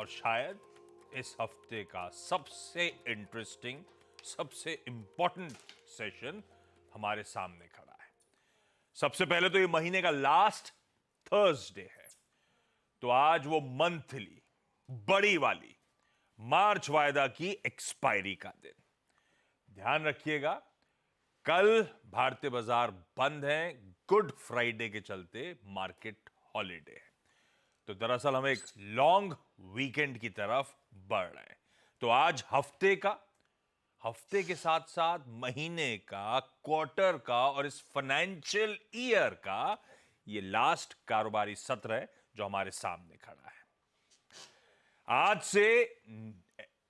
और शायद इस हफ्ते का सबसे इंटरेस्टिंग, सबसे इंपॉर्टेंट सेशन हमारे सामने खड़ा है। सबसे पहले तो ये महीने का लास्ट थर्सडे है, तो आज वो मंथली बड़ी वाली मार्च वायदा की एक्सपायरी का दिन। ध्यान रखिएगा, कल भारतीय बाजार बंद है, गुड फ्राइडे के चलते मार्केट हॉलिडे है। तो दरअसल हम एक लॉन्ग वीकेंड की तरफ बढ़ रहे हैं। तो आज हफ्ते के साथ साथ महीने का, क्वार्टर का और इस फाइनेंशियल ईयर का ये लास्ट कारोबारी सत्र है जो हमारे सामने खड़ा है। आज से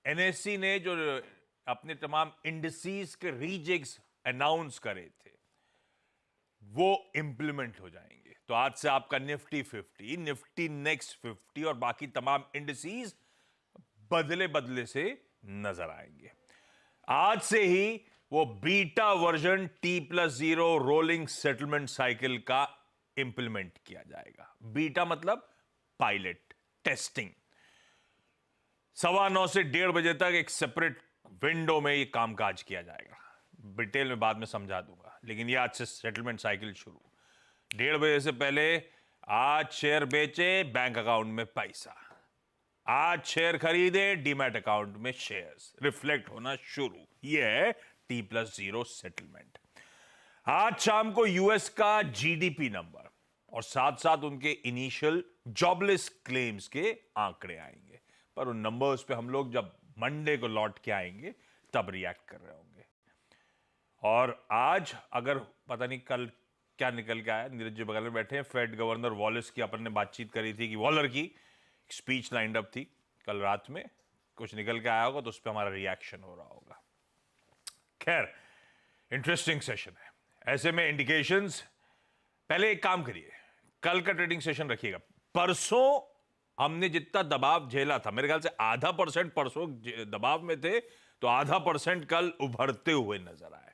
एनएससी ने जो अपने तमाम इंडिसेस के रीजिक्स अनाउंस करे थे वो इंप्लीमेंट हो जाएंगे। तो आज से आपका निफ्टी 50, निफ्टी नेक्स्ट 50 और बाकी तमाम इंडिसेस बदले बदले से नजर आएंगे। आज से ही वो beta version T+0 rolling settlement cycle का इंप्लीमेंट किया जाएगा। बीटा मतलब पायलट टेस्टिंग। 9:15 से 1:30 बजे तक एक सेपरेट विंडो में ये कामकाज किया जाएगा। डिटेल में बाद में समझा दूंगा, लेकिन ये आज से सेटलमेंट साइकिल शुरू। 1:30 बजे से पहले आज शेयर बेचे, बैंक अकाउंट में पैसा। आज शेयर खरीदे, डीमैट अकाउंट में शेयर्स रिफ्लेक्ट होना शुरू। यह है T+0 सेटलमेंट। आज शाम को यूएस का जीडीपी नंबर और साथ साथ उनके इनिशियल जॉबलेस क्लेम्स के आंकड़े आएंगे, पर उन नंबर्स पे हम लोग जब मंडे को लौट के आएंगे तब रिएक्ट कर रहे होंगे। और आज अगर पता नहीं कल क्या निकल के आया, नीरज जी बगल में बैठे हैं, फेड गवर्नर वॉलेस की अपन ने बातचीत करी थी कि वॉलर की स्पीच लाइंड अप थी कल रात में, कुछ निकल के आया होगा तो उस पर हमारा रिएक्शन हो रहा होगा। खैर, इंटरेस्टिंग सेशन है। ऐसे में इंडिकेशंस, पहले एक काम करिए, कल का ट्रेडिंग सेशन रखिएगा। परसों हमने जितना दबाव झेला था, मेरे ख्याल से 0.5% परसों दबाव में थे, तो 0.5% कल उभरते हुए नजर आए।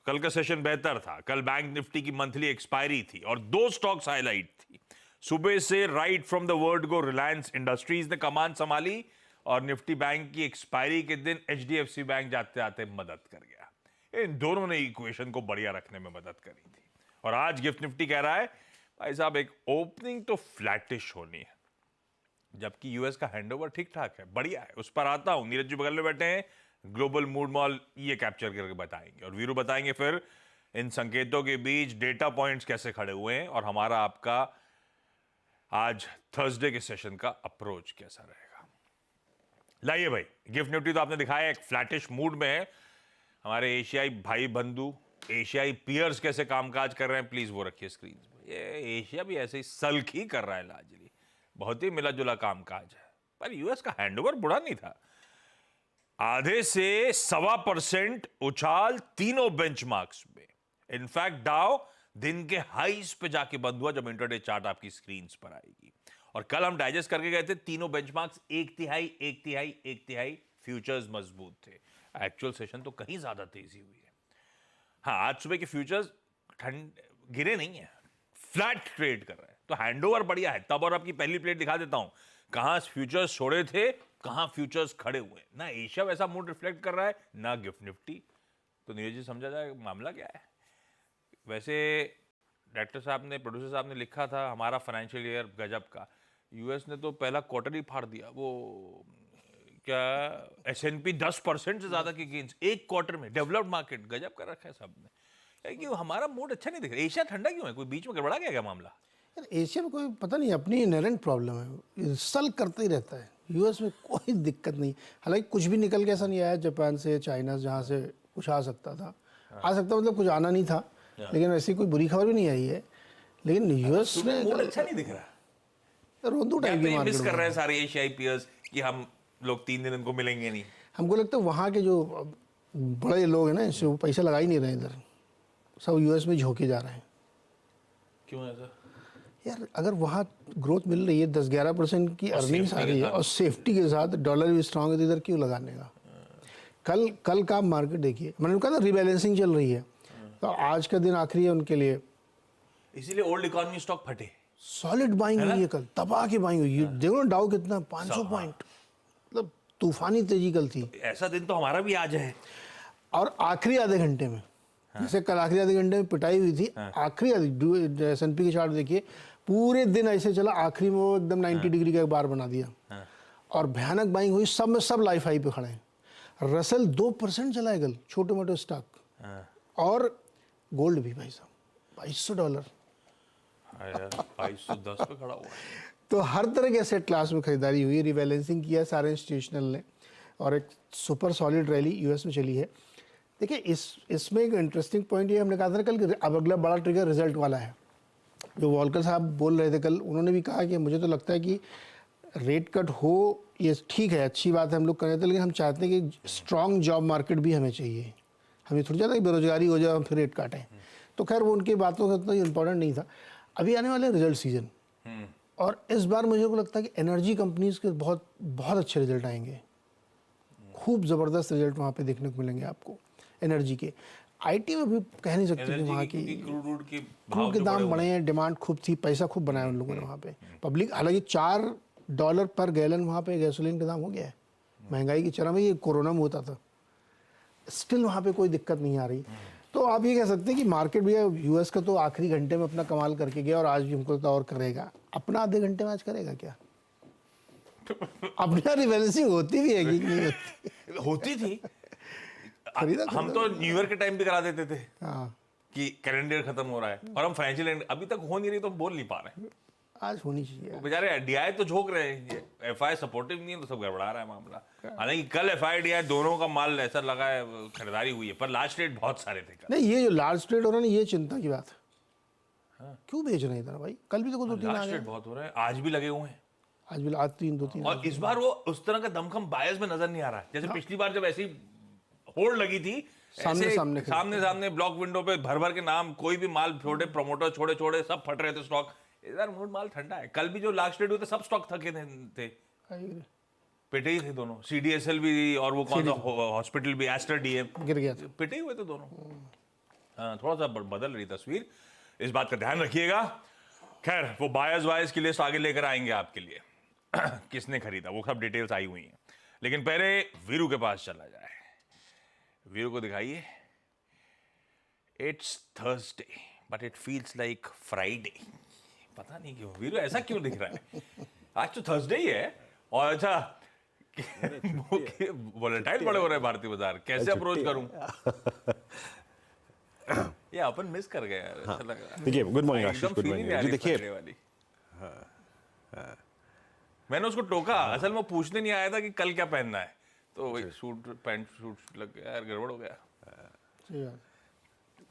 कल का सेशन बेहतर था। कल बैंक निफ्टी की मंथली एक्सपायरी थी और 2 स्टॉक्स हाईलाइट थी। सुबह से right from the word go Reliance industries ने कमान संभाली और निफ्टी बैंक की एक्सपायरी के दिन एचडीएफसी बैंक जाते आते मदद कर गया। इन दोनों ने इक्वेशन को बढ़िया रखने में मदद करी थी। और आज गिफ्ट निफ्टी कह रहा है भाई साहब एक ओपनिंग तो फ्लैटिश होनी है, जबकि यूएस का हैंडओवर ठीक ठाक है, बढ़िया है। उस पर आता हूं, नीरज जी बगल में बैठे हैं, ग्लोबल मूड मॉल ये कैप्चर करके बताएंगे और वीरू बताएंगे फिर इन संकेतों के बीच डेटा पॉइंट्स कैसे खड़े हुए हैं और हमारा आपका आज थर्सडे के सेशन का अप्रोच कैसा रहेगा। लाइए भाई, गिफ्ट निफ्टी तो आपने दिखाया एक फ्लैटिश मूड में है। हमारे एशियाई भाई बंधु, एशियाई पियर्स कैसे कामकाज कर रहे हैं, प्लीज वो रखिए स्क्रीन पर। ये एशिया भी ऐसे ही सल्क ही कर रहा है लाजली, बहुत ही मिला जुला कामकाज है। पर यूएस का हैंडओवर बुरा नहीं था। आधे से 1.25% उछाल तीनों बेंचमार्क्स में। इनफैक्ट डाउ दिन के हाईस पे जाके बंद हुआ जब इंटरडे चार्ट आपकी स्क्रीन पर आएगी। और कल हम डाइजेस्ट करके गए थे, तीनों बेंचमार्क्स 1/3 फ्यूचर्स मजबूत थे। एक्चुअल सेशन तो कहीं ज्यादा तेजी हुई है। हाँ, आज सुबह के फ्यूचर्स गिरे नहीं है, फ्लैट ट्रेड कर रहे हैं, तो हैंडओवर बढ़िया है। तब और आपकी पहली प्लेट दिखा देता हूं, कहां फ्यूचर्स छोड़े थे, कहां फ्यूचर्स खड़े हुए। ना एशिया वैसा मूड रिफ्लेक्ट कर रहा है, ना गिफ्ट निफ्टी। तो नीरज जी समझा जाए मामला क्या है। वैसे डायरेक्टर साहब ने, प्रोड्यूसर साहब ने लिखा था हमारा फाइनेंशियल ईयर गजब का। यूएस ने तो पहला क्वार्टर ही फाड़ दिया। वो क्या S&P 10% से ज्यादा की गेन्स एक क्वार्टर में। डेवलप्ड मार्केट गजब कर रखा है सबने। क्यों हमारा मूड अच्छा नहीं दिख रहा? एशिया ठंडा क्यों है? कोई बीच में गड़बड़ा गया क्या मामला? यार एशिया में कोई पता नहीं, अपनी इनहेरेंट प्रॉब्लम है, सल करते ही रहता है। यूएस में कोई दिक्कत नहीं, हालांकि कुछ भी निकल के ऐसा नहीं आया जापान से, चाइना से, जहाँ से कुछ आ सकता था। आ सकता मतलब कुछ आना नहीं था, लेकिन ऐसी कोई बुरी खबर भी नहीं आई है। लेकिन यूएस ने मूड अच्छा नहीं दिख रहा। रोंदू टाइप की मार्केट मिस कर रहे हैं सारे एशियाई पीयर्स कि हम लोग 3 दिन इनको मिलेंगे नहीं। हमको लगता है वहाँ के जो बड़े लोग हैं ना, इससे वो पैसा लगा ही नहीं रहे, इधर सब यूएस में झोंके जा रहे हैं। क्यों ऐसा? यार अगर वहाँ ग्रोथ मिल रही है, 10-11% की अर्निंग्स आ रही है और सेफ्टी के साथ डॉलर भी स्ट्रांग है, तो इधर क्यों लगाने का? कल का मार्केट देखिए, मैंने कहा था रिबैलेंसिंग चल रही है, तो आज का दिन आखिरी है उनके लिए। इसीलिए ओल्ड इकोनॉमी स्टॉक फटे। सॉलिड बाइंग हुई है कल, दबा के बाइंग हुई है। देखो ना डाउ कितना, 500 पॉइंट, मतलब तूफानी तेजी कल थी। ऐसा दिन तो हमारा भी आज है। और आखिरी आधे घंटे में, जैसे कल आखिरी आधे घंटे में पिटाई हुई थी, आखिरी S&P के चार्ट देखिए, पूरे दिन ऐसे चला, आखिरी में वो एकदम 90 डिग्री का एक बार बना दिया और भयानक बाइंग हुई। सब में सब लाइफ हाई पे खड़े हैं। रसल 2% चला है कल, छोटे मोटे स्टॉक। और गोल्ड भी भाई साहब $2200। यार 2210 पे खड़ा हुआ है। तो हर तरह के एसेट क्लास में खरीदारी हुई, रिबैलेंसिंग किया सारे इंस्टीट्यूशनल ने, और एक सुपर सॉलिड रैली यूएस में चली है। देखिए इसमें एक इंटरेस्टिंग पॉइंट ये हमने कहा था ना कल कि अब अगला बड़ा ट्रिगर रिजल्ट वाला है। जो वॉलकर साहब बोल रहे थे कल, उन्होंने भी कहा कि मुझे तो लगता है कि रेट कट हो ये ठीक है, अच्छी बात है, हम लोग कर रहे थे, लेकिन हम चाहते हैं कि स्ट्रॉन्ग जॉब मार्केट भी हमें चाहिए। हमें थोड़ी ज़्यादा बेरोजगारी हो जाए हम फिर रेट काटें। तो खैर वो उनकी बातों से उतना इंपॉर्टेंट नहीं था। अभी आने वाले रिजल्ट सीजन, और इस बार मुझे को लगता है कि एनर्जी कंपनीज के बहुत बहुत अच्छे रिजल्ट आएंगे। खूब ज़बरदस्त रिजल्ट वहाँ पे देखने को मिलेंगे आपको एनर्जी के। आईटी में भी कह नहीं सकते कि वहाँ की क्रूड के दाम बढ़े हैं, डिमांड खूब थी, पैसा खूब बनाया उन लोगों ने वहाँ पे। पब्लिक हालांकि $4 पर गैलन वहाँ पे गैसोलीन का दाम हो गया है। महंगाई की चरम है, ये कोरोना में होता था, स्टिल वहाँ पे कोई दिक्कत नहीं आ रही। तो आप ये कह सकते हैं कि मार्केट भी यूएस का तो आखिरी घंटे में अपना कमाल करके गया और आज भी हमको लगता है और करेगा। अपना आधे घंटे में आज करेगा क्या? अपनी रिबैलेंसिंग होती भी है कि नहीं होती? होती थी। हम तो न्यू ईयर के टाइम भी करा देते थे कि कैलेंडर खत्म हो रहा है, और हम फाइनेंशियल अभी तक हो नहीं रही, तो हम बोल नहीं पा रहे। आज होनी चाहिए। बेचारे डीआई तो झोंक रहे हैं, एफआई सपोर्टिव नहीं है, तो सब गड़बड़ा रहा है मामला। हालांकि कल एफआई डीआई दोनों का माल ऐसा लगा है, खरीदारी हुई है, पर लार्ज ट्रेड बहुत सारे थे कल। नहीं, ये जो लार्ज ट्रेड हो रहा है ना, ये चिंता की बात है। क्यों बेच रहे हैं इधर भाई? कल भी तो 2-3 आ लार्ज गए, ट्रेड बहुत हो रहे हैं, आज भी लगे हुए हैं। आज भी आज 2-3। और इस बार वो उस तरह का दमखम बायस में नजर नहीं आ रहा है, जैसे पिछली बार जब ऐसी होड़ लगी थी, सामने ब्लॉक विंडो पे भर के नाम, कोई भी माल छोड़े, प्रमोटर छोड़े सब फट रहे थे स्टॉक। इधर मूड माल ठंडा है। कल भी जो लास्ट ट्रेड हुए थे सब स्टॉक थके थे, पिटे ही थे दोनों। सीडीएसएल भी और वो कौन सा हॉस्पिटल भी, एस्टर डीएम गिर गया था, पिटे ही हुए थे दोनों। हाँ, थोड़ा सा बदल रही तस्वीर, इस बात का ध्यान रखिएगा। खैर वो बायस की लिस्ट आगे लेकर आएंगे आपके लिए। किसने खरीदा वो सब डिटेल्स आई हुई हैं, लेकिन पहले वीरू के पास चला जाए। वीरू को दिखाइए। It's Thursday but it feels like Friday. पता नहीं क्यों वीरू ऐसा क्यों दिख रहा है। आज तो थर्सडे ही है। और अच्छा वोलेटाइल बड़े हो रहे हैं भारतीय बाजार, कैसे अप्रोच करूं? ये अपन मिस कर गए यार। अच्छा लग रहा है। देखिए, गुड मॉर्निंग आशीष, गुड मॉर्निंग जी। देखिए, मैंने उसको टोका, असल में पूछने नहीं आया था कि कल क्या पहनना है, तो वही सूट पैंट सूट लग गया यार, गड़बड़ हो गया।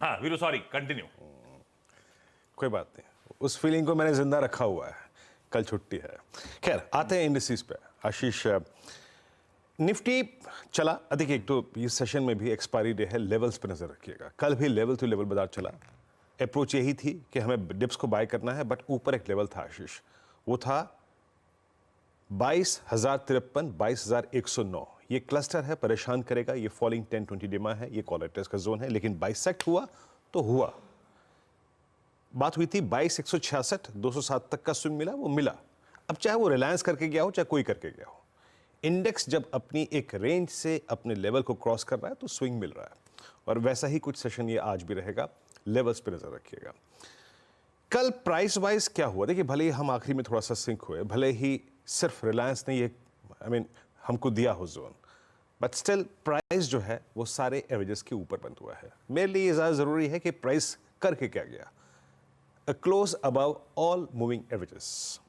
हाँ वीरू सॉरी, कंटिन्यू। कोई बात नहीं, उस फीलिंग को मैंने जिंदा रखा हुआ है। कल छुट्टी है। खैर आते हैं इंडिसेस पे। आशीष, निफ्टी चला। देखिए, एक तो इस सेशन में भी एक्सपायरी डे है, लेवल्स पे नजर रखिएगा। कल भी लेवल टू लेवल बाजार चला। अप्रोच यही थी कि हमें डिप्स को बाय करना है, बट ऊपर एक लेवल था आशीष, वो था 22,053, 22,109। ये क्लस्टर है, परेशान करेगा। ये फॉलिंग 10-20 डिमा है, ये कॉलेक्टर्स का जोन है, लेकिन बाइसेक्ट हुआ तो हुआ। बात हुई थी 22,166, 207 तक का स्विंग मिला, वो मिला। अब चाहे वो रिलायंस करके गया हो, चाहे कोई करके गया हो, इंडेक्स जब अपनी एक रेंज से अपने लेवल को क्रॉस कर रहा है तो स्विंग मिल रहा है। और वैसा ही कुछ सेशन ये आज भी रहेगा। लेवल्स पे नजर रखिएगा। कल प्राइस वाइज क्या हुआ? देखिए, भले ही हम आखिरी में थोड़ा सा सिंक हुए, भले ही सिर्फ रिलायंस ने ये हमको दिया हो जोन, बट स्टिल प्राइस जो है वो सारे एवरेजेस के ऊपर बंद हुआ है। मेरे लिए ये ज़्यादा ज़रूरी है कि प्राइस करके क्या गया। Close above all moving averages,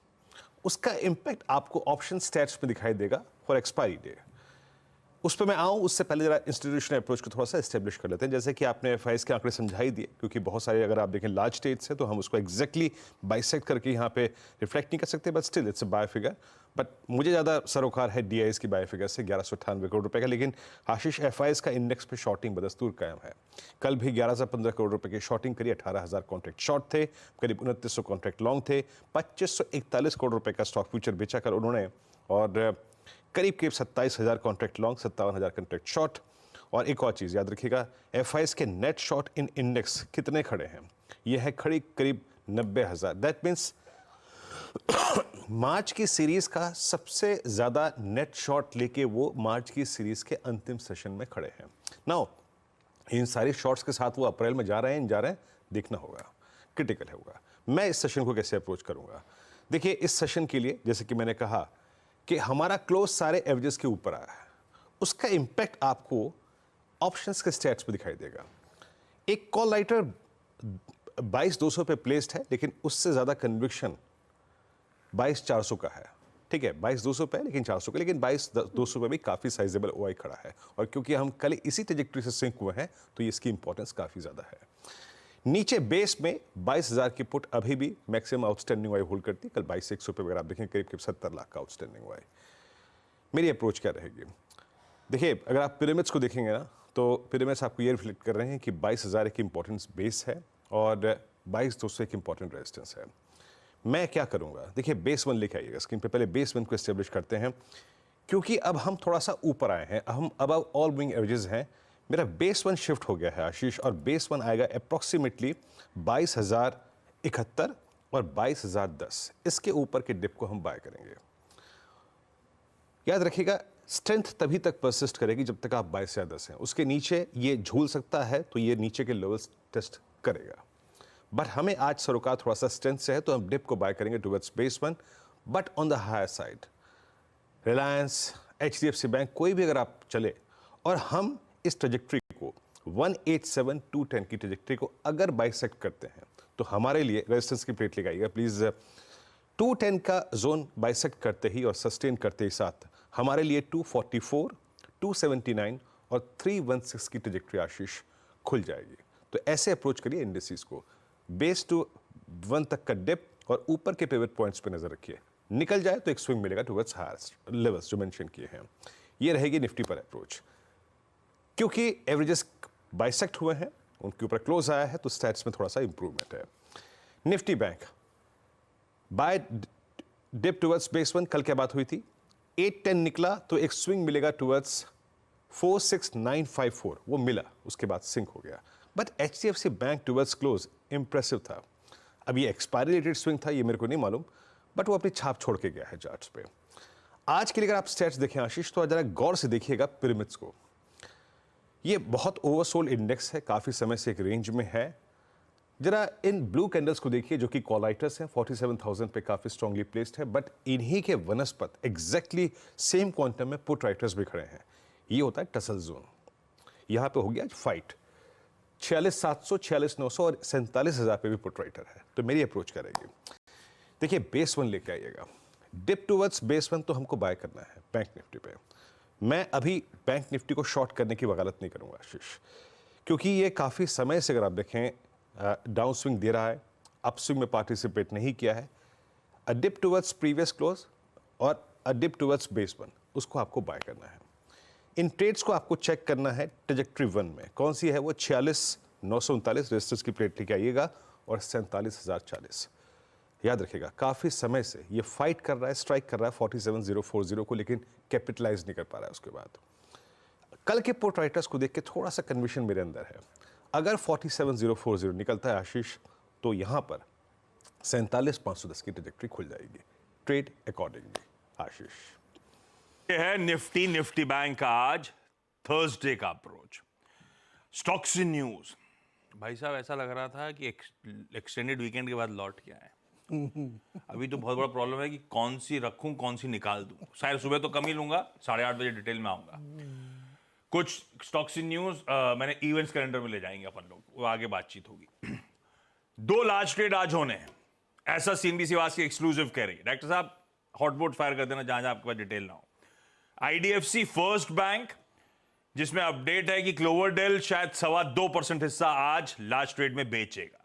उसका इंपैक्ट आपको ऑप्शन स्टैट्स में दिखाई देगा फॉर एक्सपायरी डे। उस पर मैं आऊँ उससे पहले जरा इंस्टीट्यूशनल अप्रोच को थोड़ा सा एस्टेब्लिश कर लेते हैं। जैसे कि आपने एफआईएस के आंकड़े समझाई दिए, क्योंकि बहुत सारे अगर आप देखें लार्ज स्टेट्स है तो हम उसको एग्जैक्टली बाइसेक्ट करके यहाँ पे रिफ्लेक्ट नहीं कर सकते, but still it's a buy figure. But मुझे ज़्यादा सरोकार है डीआईएस की बाय फिगर से 1198 करोड़ रुपए का। लेकिन आशीष, एफआईएस का इंडेक्स पे शॉर्टिंग बदस्तूर कायम है। कल भी 1115 करोड़ रुपए की शॉर्टिंग करी, 18,000 कॉन्ट्रैक्ट शॉर्ट थे, करीब 2900 कॉन्ट्रैक्ट लॉन्ग थे, 2541 करोड़ रुपए का स्टॉक फ्यूचर बेचा कर उन्होंने, और करीब 27,000 कॉन्ट्रैक्ट लॉन्ग, 57,000 कॉन्ट्रैक्ट शॉर्ट। और एक और चीज़ याद रखिएगा, एफआईएस के नेट शॉर्ट इन इंडेक्स कितने खड़े हैं? ये है खड़ी करीब 90,000। दैट मीन्स मार्च की सीरीज का सबसे ज्यादा नेट शॉट लेके वो मार्च की सीरीज के अंतिम सेशन में खड़े हैं। नाउ इन सारी शॉट्स के साथ वो अप्रैल में जा रहे हैं, जा रहे हैं, देखना होगा, क्रिटिकल होगा। मैं इस सेशन को कैसे अप्रोच करूंगा? देखिए, इस सेशन के लिए जैसे कि मैंने कहा कि हमारा क्लोज सारे एवरेजेस के ऊपर आया है, उसका इंपैक्ट आपको ऑप्शंस के स्टैट्स पे दिखाई देगा। एक कॉल राइटर 22,200 पे प्लेस्ड है, लेकिन उससे ज्यादा कन्विक्शन 22,400 का है। ठीक है, 22,200 पे है लेकिन 400 का, लेकिन 22,200 पे भी काफी साइजेबल ओआई खड़ा है, और क्योंकि हम कल इसी ट्रैजेक्टरी से सिंक हुए हैं तो इसकी इंपॉर्टेंस काफी ज्यादा है। नीचे बेस में 22,000 की पुट अभी भी मैक्सिमम आउटस्टैंडिंग वाई होल्ड करती है। कल 22,100 पे अगर आप देखें करीब 70 लाख का आउटस्टैंडिंग वाई। मेरी अप्रोच क्या रहेगी? देखिए, अगर आप पिरामिड्स को देखेंगे ना, तो पिरामिड्स आपको ये रिफ्लेक्ट कर रहे हैं कि 22,000 एक इंपॉर्टेंट बेस है और 22,200 एक इंपॉर्टेंट रेजिस्टेंस है। मैं क्या करूंगा? देखिए, बेस 1 लेके आइएगा स्क्रीन पे। पहले बेस 1 को एस्टेब्लिश करते हैं, क्योंकि अब हम थोड़ा सा ऊपर आए हैं, हम अब ऑल मूविंग एवरेजेस हैं। मेरा बेस 1 शिफ्ट हो गया है आशीष, और बेस 1 आएगा अप्रॉक्सीमेटली 22,071 और 22,010। इसके ऊपर के डिप को हम बाय करेंगे। याद रखिएगा, स्ट्रेंथ तभी तक परसिस्ट करेगी जब तक आप 22,010 हैं। उसके नीचे ये झूल सकता है, तो ये नीचे के लेवल्स टेस्ट करेगा। बट हमें आज सरोकार थोड़ा सा स्ट्रेंथ से है, तो हम डिप को बाय करेंगे towards base 1, but on the higher side. Reliance, HDFC bank, कोई भी अगर आप चले और हम इस ट्रेजेक्ट्री को 187,210 की ट्रेजेक्ट्री को अगर बाइसेक्ट करते हैं, तो हमारे लिए रेजिस्टेंस की प्लेट लगाइएगा प्लीज। 210 का जोन बाइसेक्ट करते ही और सस्टेन करते ही साथ हमारे लिए 244, 279 और 316 की ट्रेजेक्ट्री आशीष खुल जाएगी। तो ऐसे अप्रोच करिए इंडिसेस को। बेस टू 1 तक का डिप और ऊपर के पिवट पॉइंट्स पे नजर रखिए। निकल जाए तो एक स्विंग मिलेगा टुवर्ड्स हायर लेवल्स जो मेंशन किए हैं। ये रहेगी निफ्टी पर अप्रोच। क्योंकि एवरेजेस बाइसेक्ट हुए हैं, उनके ऊपर क्लोज आया है, तो स्टैट्स में थोड़ा सा इंप्रूवमेंट है। Nifty bank buy dip towards base 1, कल क्या बात हुई थी? 810 निकला तो एक स्विंग मिलेगा टुवर्ड्स 46954, वो मिला, उसके बाद सिंक हो गया। But HDFC bank towards close impressive था। अब ये एक्सपायरी रिलेटेड स्विंग था, ये मेरे को नहीं मालूम, बट वो अपनी छाप छोड़ के गया है चार्ट्स पे। आज के लिए अगर आप स्टैट्स देखें आशीष, तो जरा गौर से देखिएगा पिरामिड्स को। ये बहुत ओवरसोल्ड इंडेक्स है, काफी समय से एक रेंज में है। जरा इन ब्लू कैंडल्स को देखिए जो कि कॉल राइटर्स हैं, 47,000 पे काफी स्ट्रांगली प्लेस्ड है, बट इन्हीं के वनस्पत एग्जैक्टली सेम क्वांटम में पुट राइटर्स भी खड़े हैं। ये होता है टसल जोन। यहां पे हो गया आज फाइट। 46,700, 46,900 और 47,000 पे भी पुट राइटर है। तो मेरी अप्रोच करेगी, देखिए, बेस 1 लेके आइएगा। डिप टुवर्ड्स बेस 1 तो हमको बाय करना है बैंक निफ्टी पे। मैं अभी बैंक निफ्टी को शॉर्ट करने की वकालत नहीं करूंगा आशीष, क्योंकि ये काफी समय से अगर आप देखें डाउन स्विंग दे रहा है, अप स्विंग में पार्टिसिपेट नहीं किया है। अ डिप टुवर्ड्स प्रीवियस क्लोज और अ डिप टुवर्ड्स बेस 1, उसको आपको बाय करना है। इन ट्रेड्स को आपको चेक करना है ट्रेजेक्ट्री 1 में कौन सी है, वो 46,939 रेजिस्टेंस की प्लेट लेके आइएगा और 47,040। याद रखिएगा, काफी समय से ये फाइट कर रहा है, स्ट्राइक कर रहा है 47,040 को, लेकिन कैपिटलाइज नहीं कर पा रहा है। उसके बाद कल के पुट राइटर्स को देख के थोड़ा सा कन्विक्शन मेरे अंदर है। अगर 47,040 निकलता है आशीष, तो यहां पर 47,510 की ट्रेजेक्ट्री खुल जाएगी। ट्रेड अकॉर्डिंगली आशीष। ये है निफ्टी बैंक का आज थर्सडे का अप्रोच। स्टॉक्स इन न्यूज, भाई साहब ऐसा लग रहा था कि एक्सटेंडेड वीकेंड के बाद लौट के आए। अभी तो बहुत बड़ा प्रॉब्लम है कि कौन सी रखूं कौन सी निकाल दूं। शायद सुबह तो कम ही लूंगा, 8:30 बजे डिटेल में आऊंगा। कुछ स्टॉक्स इन न्यूज मैंने इवेंट्स कैलेंडर में ले जाएंगे अपन लोग, वो आगे बातचीत होगी। 2 लार्ज ट्रेड आज होने हैं, ऐसा CNBC वास की एक्सक्लूसिव कह रही है। डॉक्टर साहब हॉट बोर्ड फायर कर देना जहां जहां आपके पास डिटेल ना हो। IDFC फर्स्ट बैंक, जिसमें अपडेट है कि क्लोवरडेल शायद 2.25% हिस्सा आज लार्ज ट्रेड में बेचेगा।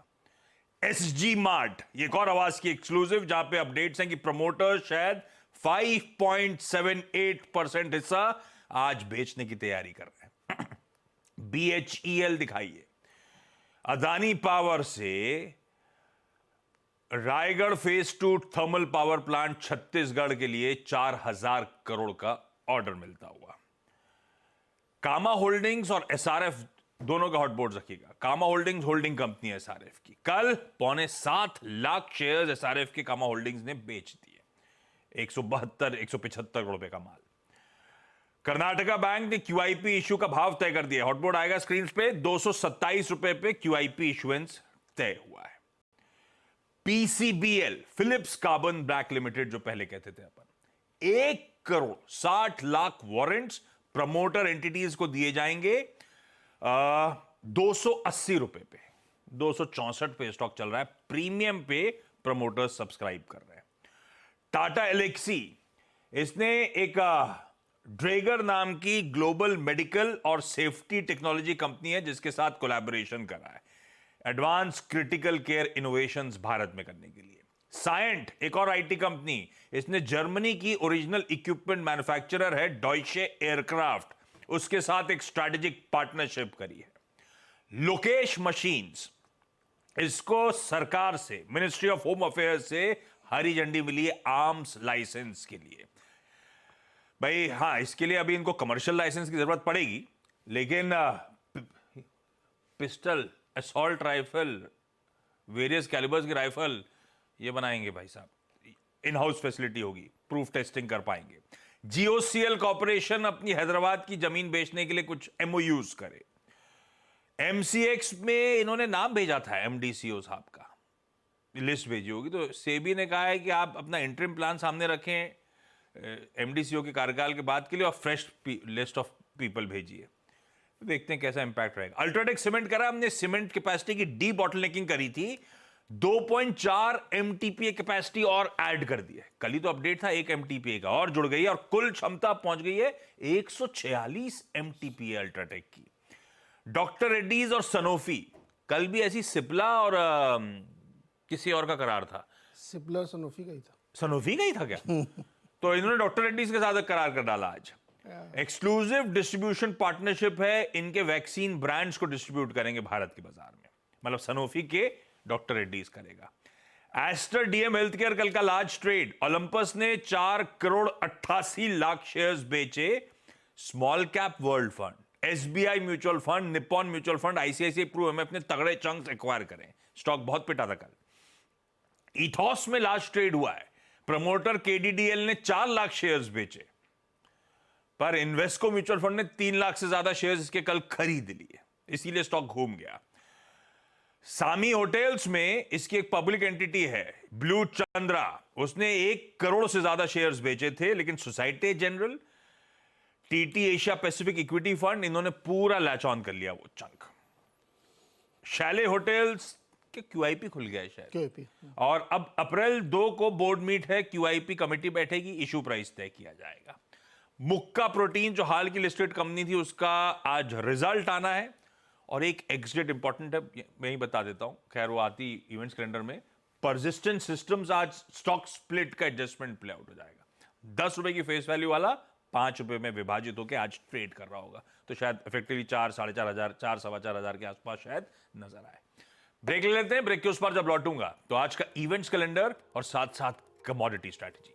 SG मार्ट, ये एक और आवाज की एक्सक्लूसिव, जहां पे अपडेट्स हैं कि प्रमोटर शायद 5.78% हिस्सा आज बेचने की तैयारी कर रहे हैं। BHEL दिखाइए, अदानी पावर से Raigarh phase 2 thermal power plant Chhattisgarh के लिए 4,000 करोड़ का ऑर्डर मिलता हुआ। कामा होल्डिंग्स और SRF दोनों का हॉट बोर्ड रखिएगा। कामा होल्डिंग्स होल्डिंग कंपनी है एसआरएफ की, कल 6.25 लाख शेयर्स एसआरएफ के कामा होल्डिंग्स ने बेच दिए, 175 करोड़ रुपए का माल। कर्नाटका बैंक ने क्यूआईपी इश्यू का भाव तय कर दिया, हॉट बोर्ड आएगा स्क्रीन पे, 227 रुपए पे क्यूआईपी इशुएंस तय हुआ है। PCBL Phillips carbon black limited, जो पहले कहते थे अपन, 1 crore 60 lakh warrants promoter entities को दिए जाएंगे 280 रुपए पे, 264 पे स्टॉक चल रहा है, प्रीमियम पे प्रमोटर्स सब्सक्राइब कर रहे हैं। टाटा एलेक्सी, इसने एक ड्रेगर नाम की ग्लोबल मेडिकल और सेफ्टी टेक्नोलॉजी कंपनी है जिसके साथ कोलैबोरेशन कर रहा है advance critical care innovations Bharat में करने के लिए। साइंट, एक और आईटी कंपनी, इसने जर्मनी की ओरिजिनल इक्विपमेंट मैन्युफैक्चरर है डॉयचे एयरक्राफ्ट, उसके साथ एक स्ट्रैटेजिक पार्टनरशिप करी है। लोकेश मशीन्स, इसको सरकार से, मिनिस्ट्री ऑफ होम अफेयर्स से हरी झंडी मिली है आर्म्स लाइसेंस के लिए। भाई हां, इसके लिए अभी इनको कमर्शियल लाइसेंस की जरूरत पड़ेगी, लेकिन pistol, assault rifle, various calibres की राइफल ये बनाएंगे भाई साहब, इन हाउस फैसिलिटी होगी, प्रूफ टेस्टिंग कर पाएंगे। जीओसीएल कॉर्पोरेशन अपनी हैदराबाद की जमीन बेचने के लिए कुछ एमओयूज करे। एमसीएक्स में इन्होंने नाम भेजा था एमडीसीओ साहब का, लिस्ट भेजी होगी, तो सेबी ने कहा है कि आप अपना इंटरिम प्लान सामने रखें एमडीसीओ के कार्यकाल के बाद के लिए और फ्रेश लिस्ट ऑफ पीपल भेजिए, तो देखते हैं कैसा इंपैक्ट रहेगा। अल्ट्राटेक सीमेंट करा, हमने सीमेंट कैपेसिटी की डी बॉटलनेकिंग करी थी, 2.4 एमटीपीए कैपेसिटी और ऐड कर दी है। कल ही तो अपडेट था, 1 एमटीपीए का और जुड़ गई है और कुल क्षमता पहुंच गई है 146 एमटीपीए अल्ट्राटेक की। डॉक्टर रेड्डीज और सनोफी, कल भी ऐसी सिप्ला और किसी और का करार था, सिप्ला सनोफी का ही था। सनोफी का ही था क्या? तो इन्होंने डॉक्टर रेड्डीज के साथ करार कर डाला आज। एक्सक्लूसिव डिस्ट्रीब्यूशन पार्टनरशिप है, इनके वैक्सीन ब्रांड्स को डिस्ट्रीब्यूट करेंगे भारत के बाजार में, मतलब सनोफी के डॉक्टर रेड्डीज करेगा। एस्टर डीएम हेल्थ केयर कल का लार्ज ट्रेड, ओलंपस ने 4 करोड़ 88 लाख शेयर्स बेचे। Small cap world fund, SBI mutual fund, Nippon mutual fund, ICICI pru MF ने तगड़े चंक्स एक्वायर करे, स्टॉक बहुत पिटा था कल। इथॉस में लार्ज ट्रेड हुआ है, प्रमोटर केडीडीएल ने 4 लाख शेयर्स बेचे, पर इन्वेस्को म्यूचुअल फंड ने 3 लाख से ज्यादा शेयर्स इसके कल खरीद लिए, इसीलिए स्टॉक घूम गया। सामी होटल्स में इसकी एक पब्लिक एंटिटी है ब्लू चंद्रा, उसने 1 करोड़ से ज्यादा शेयर्स बेचे थे, लेकिन society general, TT Asia Pacific equity fund, इन्होंने पूरा लैच ऑन कर लिया वो चंक। शैले होटल्स के क्यूआईपी खुल गया है शायद, क्यूआईपी, और अब अप्रैल 2 को बोर्ड मीट है, क्यूआईपी कमेटी बैठेगी, इशू प्राइस तय किया जाएगा। मुक्का प्रोटीन, जो हाल की लिस्टेड कंपनी थी, उसका आज रिजल्ट आना है और एक एग्जिट इंपॉर्टेंट है, मैं ही बता देता हूं, खैर वो आती इवेंट्स कैलेंडर में। परसिस्टेंट सिस्टम्स, आज स्टॉक स्प्लिट का एडजस्टमेंट प्ले आउट हो जाएगा, 10 रुपए की फेस वैल्यू वाला 5 रुपए में विभाजित होकर आज ट्रेड कर रहा होगा, तो शायद इफेक्टिवली 4, 4.5 हजार, 4, 4.25 हजार के आसपास शायद नजर आए। ब्रेक ले लेते हैं, ब्रेक के उस पर जब लौटूंगा तो आज का इवेंट्स कैलेंडर और साथ साथ कमोडिटी स्ट्रैटेजी।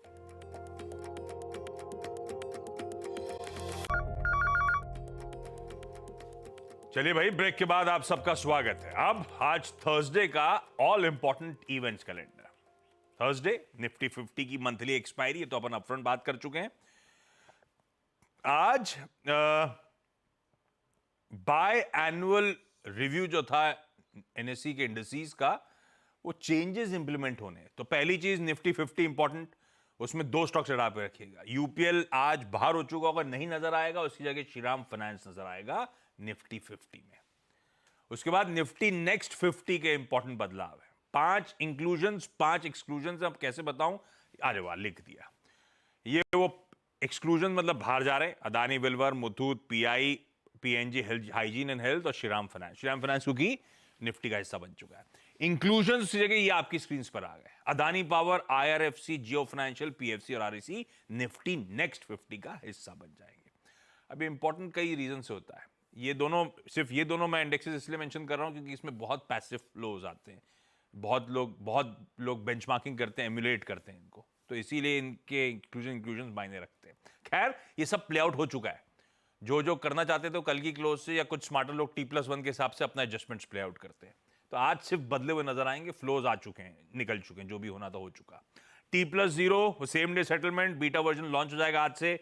चलिए भाई, ब्रेक के बाद आप सबका स्वागत है। अब आज थर्सडे का all important events calendar. Thursday Nifty 50 की मंथली एक्सपायरी है, तो अपन अपफ्रंट बात कर चुके हैं। आज बाय एनुअल रिव्यू जो था एनएससी के इंडिसेस का, वो चेंजेस इंप्लीमेंट होने। तो पहली चीज निफ्टी 50 इंपॉर्टेंट, उसमें 2 स्टॉक चढ़ा पे रखिएगा। यूपीएल आज बाहर हो चुका होगा, नहीं नजर आएगा, उसकी जगह श्रीराम फाइनेंस नजर आएगा निफ्टी 50 में। उसके बाद निफ्टी नेक्स्ट 50 के इंपॉर्टेंट बदलाव है, 5 इंक्लूजन्स 5 एक्सक्लूजन्स। अब कैसे बताऊं, अरे वाह, लिख दिया। ये वो एक्सक्लूजन मतलब बाहर जा रहे हैं, अदानी विल्वर, Muthoot, PI, PNG hygiene and health और श्रीराम फाइनेंस। श्रीराम फाइनेंस क्योंकि निफ्टी का हिस्सा बन चुका है। इंक्लूजन की जगह ये आपकी स्क्रीन पर आ गए, अदानी पावर, आईआरएफसी, जियो फाइनेंशियल, पीएफसी और आरईसी निफ्टी नेक्स्ट 50 का हिस्सा बन जाएंगे। अभी इंपॉर्टेंट कई रीजन से होता है, ये दोनों, सिर्फ ये दोनों मैं इंडेक्सेस इसलिए मेंशन कर रहा हूं क्योंकि इसमें बहुत पैसिव फ्लोज आते हैं, बहुत लोग बेंचमार्किंग करते हैं, एम्युलेट करते हैं इनको, तो इसीलिए इनके इंक्लूजन मायने रखते हैं। खैर, ये सब प्ले आउट हो चुका है, जो जो करना चाहते थे वो कल की क्लोज से, या कुछ स्मार्टर लोग T+1 के हिसाब से अपना एडजस्टमेंट्स प्ले आउट करते हैं। तो आज सिर्फ बदले हुए नजर आएंगे, फ्लोज आ चुके हैं, निकल चुके हैं, जो भी होना था हो चुका। T+0 same day settlement, beta version launch हो जाएगा आज से,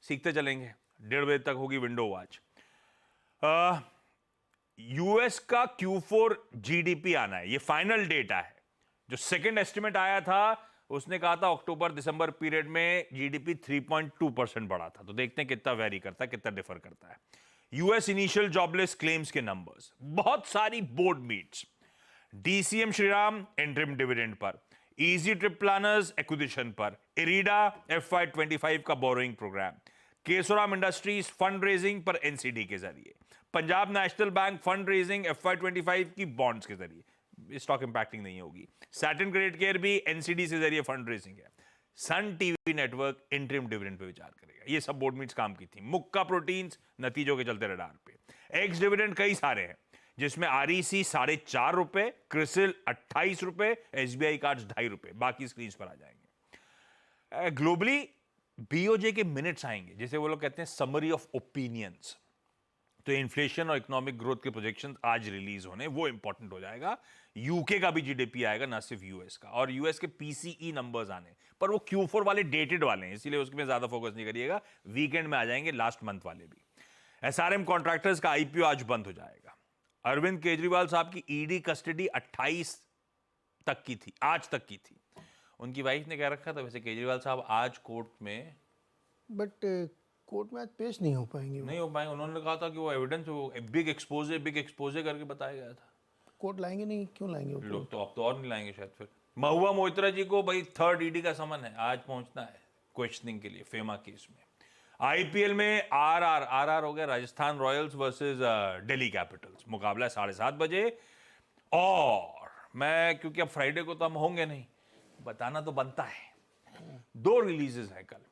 सीखते चलेंगे। 1:30 बजे तक होगी विंडो आज। यूएस का Q4 जीडीपी आना है, ये फाइनल डेटा है। जो सेकंड एस्टिमेट आया था उसने कहा था अक्टूबर दिसंबर पीरियड में जीडीपी 3.2% बढ़ा था। तो देखते हैं कितना वेरी करता है, कितना डिफर करता है। यूएस इनिशियल जॉबलेस क्लेम्स के नंबर्स, बहुत सारी board meets, DCM Shriram interim dividend पर, इजी ट्रिप प्लानर्स एक्विजिशन पर, इरीडा FY25 का borrowing program, Kesoram industries fund raising पर एनसीडी के जरिए, Punjab national bank fund raising FY25 की बॉन्ड्स के जरिए, स्टॉक इंपैक्टिंग नहीं होगी। सैटर्न क्रेडिट केयर भी एनसीडी से जरिए फंड रेजिंग है। Sun TV network interim dividend पे विचार करेगा। ये सब बोर्ड मीट्स काम की थी। मुक्का प्रोटीन्स नतीजों के चलते रडार पे। एक्स डिविडेंड कई सारे हैं, जिसमें आरईसी ₹4.5, क्रिसिल ₹28, एसबीआई कार्ड्स ₹2.5। बाकी स्क्रीन पर आ जाएंगे। ग्लोबली बीओजे के मिनट्स आएंगे, जिसे वो लोग कहते हैं समरी ऑफ ओपिनियंस। तो इन्फ्लेशन और इकोनॉमिक ग्रोथ के प्रोजेक्शंस आज रिलीज होने, वो इंपॉर्टेंट हो जाएगा। यूके का भी जीडीपी आएगा, ना सिर्फ यूएस का, और यूएस के पीसीई नंबर्स आने, पर वो Q4 वाले डेटेड वाले हैं, इसीलिए उसमें ज्यादा फोकस नहीं करिएगा। वीकेंड में आ जाएंगे, लास्ट मंथ वाले भी। एसआरएम कॉन्ट्रैक्टर्स का आईपीओ आज बंद हो जाएगा। अरविंद केजरीवाल साहब की ईडी कस्टडी 28 तक की थी, आज तक की थी। उनकी वाइफ ने कह रखा था वैसे केजरीवाल साहब आज कोर्ट में, बट कोर्ट में आज पेश नहीं हो पाएंगे वो। नहीं हो पाएंगे। उन्होंने कहा था कि वो एविडेंस बिग एक्सपोजे करके बताया गया था। कोर्ट लाएंगे नहीं, क्यों लाएंगे वो? लोग तो अब तो और नहीं लाएंगे शायद। फिर महुआ मोइत्रा जी को भाई 3rd ईडी का समन है, आज पहुंचना है क्वेश्चनिंग के लिए फेमा केस में। आईपीएल में आरआर हो गया, Rajasthan Royals versus Delhi Capitals, मुकाबला 7:30 बजे। और मैं, क्योंकि अब फ्राइडे को तो हम होंगे नहीं, बताना तो बनता है। 2 रिलीजेस है कल,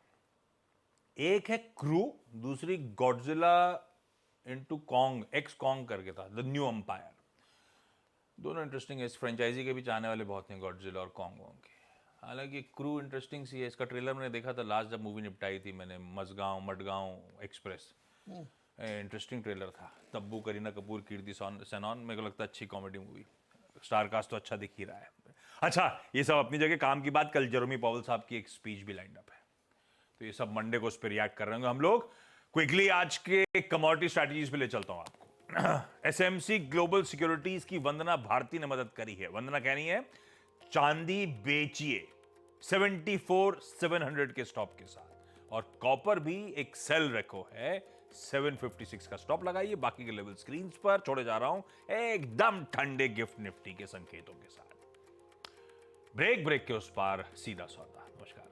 एक है क्रू, दूसरी Godzilla into Kong, x Kong करके था, द न्यू अंपायर। दोनों इंटरेस्टिंग है। इस फ्रेंचाइजी के भी चाहने वाले बहुत हैं, गॉडजिला और कॉन्ग के। हालांकि क्रू इंटरेस्टिंग सी है। इसका ट्रेलर मैंने देखा था लास्ट जब मूवी निपटाई थी मैंने, मडगांव एक्सप्रेस। इंटरेस्टिंग ट्रेलर था। तब्बू, करीना कपूर, कीर्ति सेनन, मेरे को लगता है अच्छी कॉमेडी मूवी। स्टार कास्ट तो अच्छा दिख ही रहा है। अच्छा, ये सब अपनी जगह काम की बात। कल जेरोमी पावेल साहब की एक स्पीच भी लाइंड अप है, तो ये सब मंडे को उस पर रिएक्ट कर रहे होंगे हम लोग। क्विकली आज के कमोडिटी स्ट्रैटेजीज पे ले चलता हूं आपको। एसएमसी ग्लोबल सिक्योरिटीज की वंदना भारती ने मदद करी है। वंदना कह रही है चांदी बेचिए 74,700 के स्टॉप के साथ, और कॉपर भी एक सेल रेको है, 756 का स्टॉप लगाइए। बाकी के लेवल स्क्रीन पर छोड़े जा रहा हूं एकदम ठंडे गिफ्ट निफ्टी के संकेतों के साथ। ब्रेक के उस पार सीधा सौदा। नमस्कार।